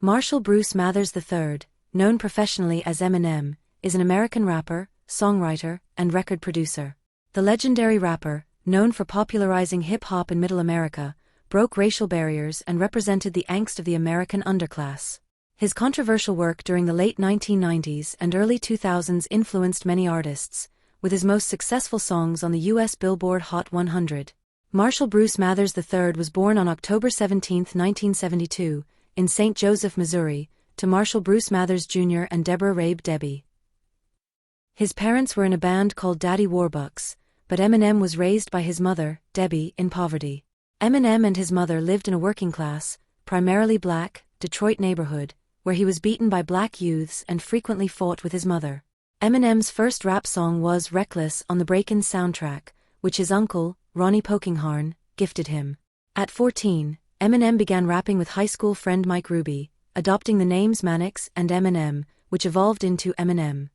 Marshall Bruce Mathers III, known professionally as Eminem, is an American rapper, songwriter, and record producer. The legendary rapper, known for popularizing hip-hop in Middle America, broke racial barriers and represented the angst of the American underclass. His controversial work during the late 1990s and early 2000s influenced many artists, with his most successful songs on the U.S. Billboard Hot 100. Marshall Bruce Mathers III was born on October 17, 1972, in St. Joseph, Missouri, to Marshall Bruce Mathers Jr. and Deborah Rabe Debbie. His parents were in a band called Daddy Warbucks, but Eminem was raised by his mother, Debbie, in poverty. Eminem and his mother lived in a working-class, primarily black, Detroit neighborhood, where he was beaten by black youths and frequently fought with his mother. Eminem's first rap song was Reckless on the Breakin' soundtrack, which his uncle, Ronnie Polkinghorne, gifted him. At 14, Eminem began rapping with high school friend Mike Ruby, adopting the names Mannix and Eminem, which evolved into Eminem.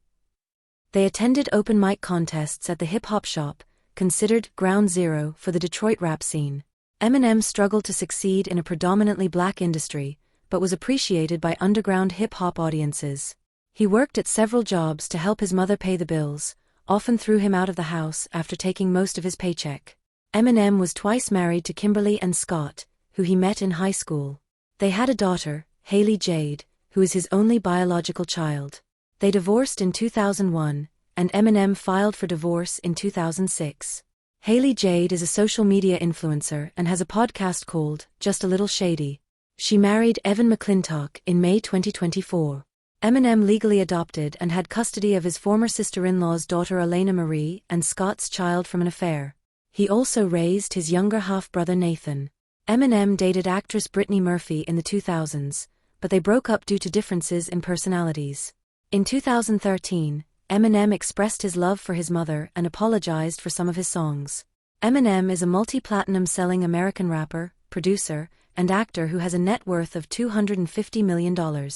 They attended open mic contests at the Hip Hop Shop, considered ground zero for the Detroit rap scene. Eminem struggled to succeed in a predominantly black industry, but was appreciated by underground hip-hop audiences. He worked at several jobs to help his mother pay the bills, often threw him out of the house after taking most of his paycheck. Eminem was twice married to Kimberly and Scott, who he met in high school. They had a daughter, Haley Jade, who is his only biological child. They divorced in 2001, and Eminem filed for divorce in 2006. Haley Jade is a social media influencer and has a podcast called Just a Little Shady. She married Evan McClintock in May 2024. Eminem legally adopted and had custody of his former sister-in-law's daughter Elena Marie and Scott's child from an affair. He also raised his younger half-brother Nathan. Eminem dated actress Brittany Murphy in the 2000s, but they broke up due to differences in personalities. In 2013, Eminem expressed his love for his mother and apologized for some of his songs. Eminem is a multi-platinum selling American rapper, producer, and actor who has a net worth of $250 million.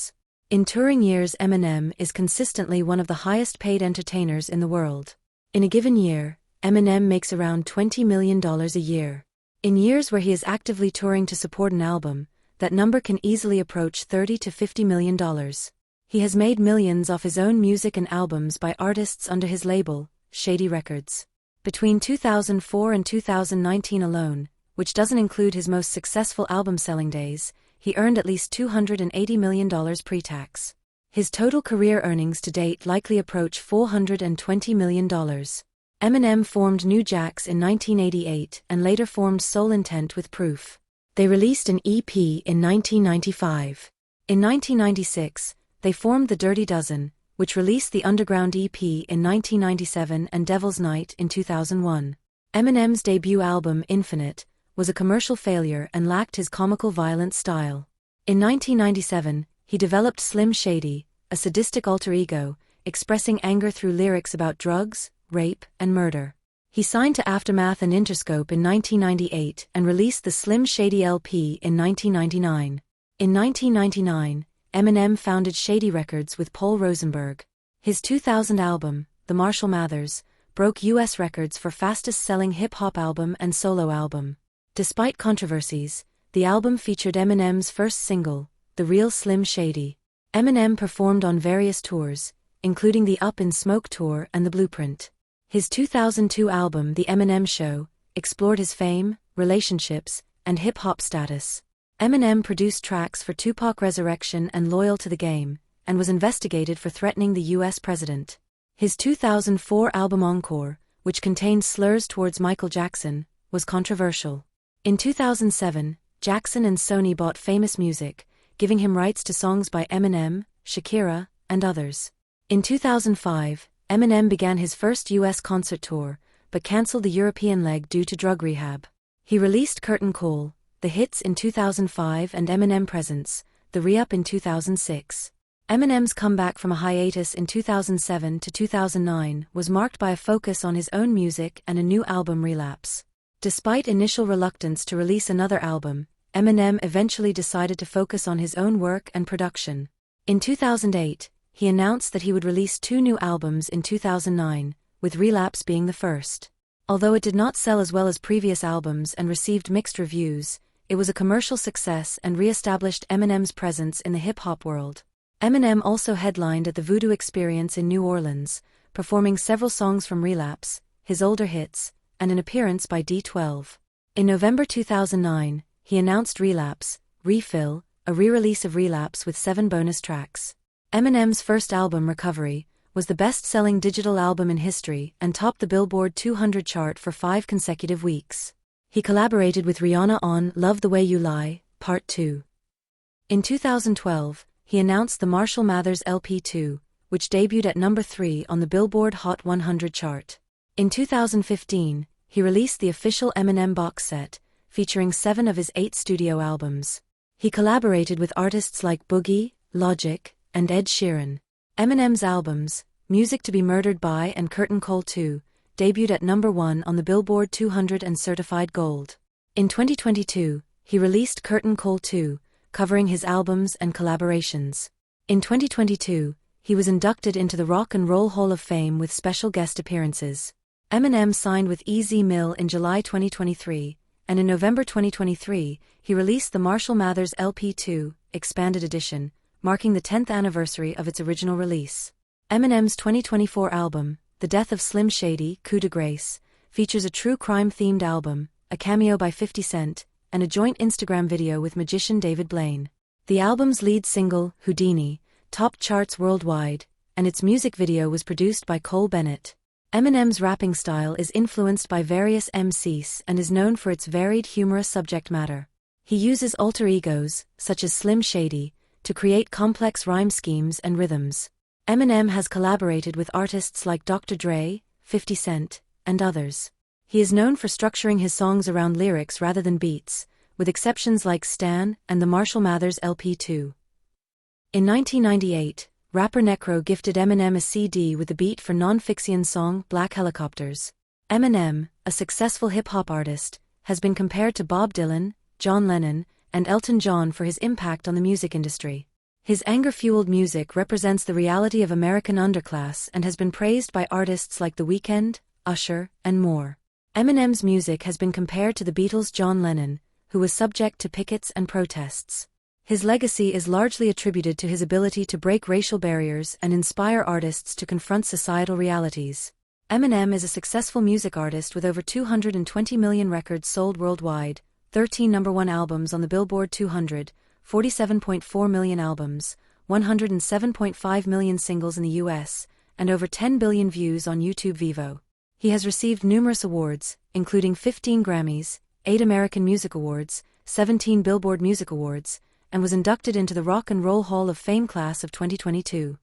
In touring years, Eminem is consistently one of the highest-paid entertainers in the world. In a given year, Eminem makes around $20 million a year. In years where he is actively touring to support an album, that number can easily approach $30 to $50 million. He has made millions off his own music and albums by artists under his label, Shady Records. Between 2004 and 2019 alone, which doesn't include his most successful album-selling days, he earned at least $280 million pre-tax. His total career earnings to date likely approach $420 million. Eminem formed New Jax in 1988 and later formed Soul Intent with Proof. They released an EP in 1995. In 1996, they formed The Dirty Dozen, which released the Underground EP in 1997 and Devil's Night in 2001. Eminem's debut album, Infinite, was a commercial failure and lacked his comical violent style. In 1997, he developed Slim Shady, a sadistic alter ego, expressing anger through lyrics about drugs, rape, and murder. He signed to Aftermath and Interscope in 1998 and released the Slim Shady LP in 1999. In 1999, Eminem founded Shady Records with Paul Rosenberg. His 2000 album, The Marshall Mathers, broke U.S. records for fastest-selling hip-hop album and solo album. Despite controversies, the album featured Eminem's first single, The Real Slim Shady. Eminem performed on various tours, including the Up in Smoke tour and The Blueprint. His 2002 album The Eminem Show explored his fame, relationships, and hip-hop status. Eminem produced tracks for Tupac Resurrection and Loyal to the Game, and was investigated for threatening the U.S. president. His 2004 album Encore, which contained slurs towards Michael Jackson, was controversial. In 2007, Jackson and Sony bought Famous Music, giving him rights to songs by Eminem, Shakira, and others. In 2005, Eminem began his first U.S. concert tour, but cancelled the European leg due to drug rehab. He released Curtain Call, The Hits in 2005 and Eminem Presents, The Re-Up in 2006. Eminem's comeback from a hiatus in 2007 to 2009 was marked by a focus on his own music and a new album Relapse. Despite initial reluctance to release another album, Eminem eventually decided to focus on his own work and production. In 2008, he announced that he would release 2 new albums in 2009, with Relapse being the first. Although it did not sell as well as previous albums and received mixed reviews, it was a commercial success and re-established Eminem's presence in the hip-hop world. Eminem also headlined at the Voodoo Experience in New Orleans, performing several songs from Relapse, his older hits, and an appearance by D12. In November 2009, he announced Relapse, Refill, a re-release of Relapse with 7 bonus tracks. Eminem's first album, Recovery, was the best-selling digital album in history and topped the Billboard 200 chart for 5 consecutive weeks. He collaborated with Rihanna on Love the Way You Lie, Part 2. In 2012, he announced the Marshall Mathers LP2, which debuted at number 3 on the Billboard Hot 100 chart. In 2015, he released the official Eminem box set, featuring 7 of his 8 studio albums. He collaborated with artists like Boogie, Logic, and Ed Sheeran. Eminem's albums, Music to Be Murdered By and Curtain Call 2, debuted at number 1 on the Billboard 200 and certified gold. In 2022, he released Curtain Call 2, covering his albums and collaborations. In 2022, he was inducted into the Rock and Roll Hall of Fame with special guest appearances. Eminem signed with EZ Mill in July 2023, and in November 2023, he released the Marshall Mathers LP2, Expanded Edition, marking the 10th anniversary of its original release. Eminem's 2024 album, The Death of Slim Shady, Coup de Grace, features a true crime-themed album, a cameo by 50 Cent, and a joint Instagram video with magician David Blaine. The album's lead single, Houdini, topped charts worldwide, and its music video was produced by Cole Bennett. Eminem's rapping style is influenced by various MCs and is known for its varied humorous subject matter. He uses alter egos, such as Slim Shady, to create complex rhyme schemes and rhythms. Eminem has collaborated with artists like Dr. Dre, 50 Cent, and others. He is known for structuring his songs around lyrics rather than beats, with exceptions like Stan and the Marshall Mathers LP2. In 1998, rapper Necro gifted Eminem a CD with the beat for Non-Fiction's song Black Helicopters. Eminem, a successful hip-hop artist, has been compared to Bob Dylan, John Lennon, and Elton John for his impact on the music industry. His anger-fueled music represents the reality of American underclass and has been praised by artists like The Weeknd, Usher, and more. Eminem's music has been compared to the Beatles' John Lennon, who was subject to pickets and protests. His legacy is largely attributed to his ability to break racial barriers and inspire artists to confront societal realities. Eminem is a successful music artist with over 220 million records sold worldwide, 13 number-1 albums on the Billboard 200, 47.4 million albums, 107.5 million singles in the US, and over 10 billion views on YouTube Vivo. He has received numerous awards, including 15 Grammys, 8 American Music Awards, 17 Billboard Music Awards, and was inducted into the Rock and Roll Hall of Fame class of 2022.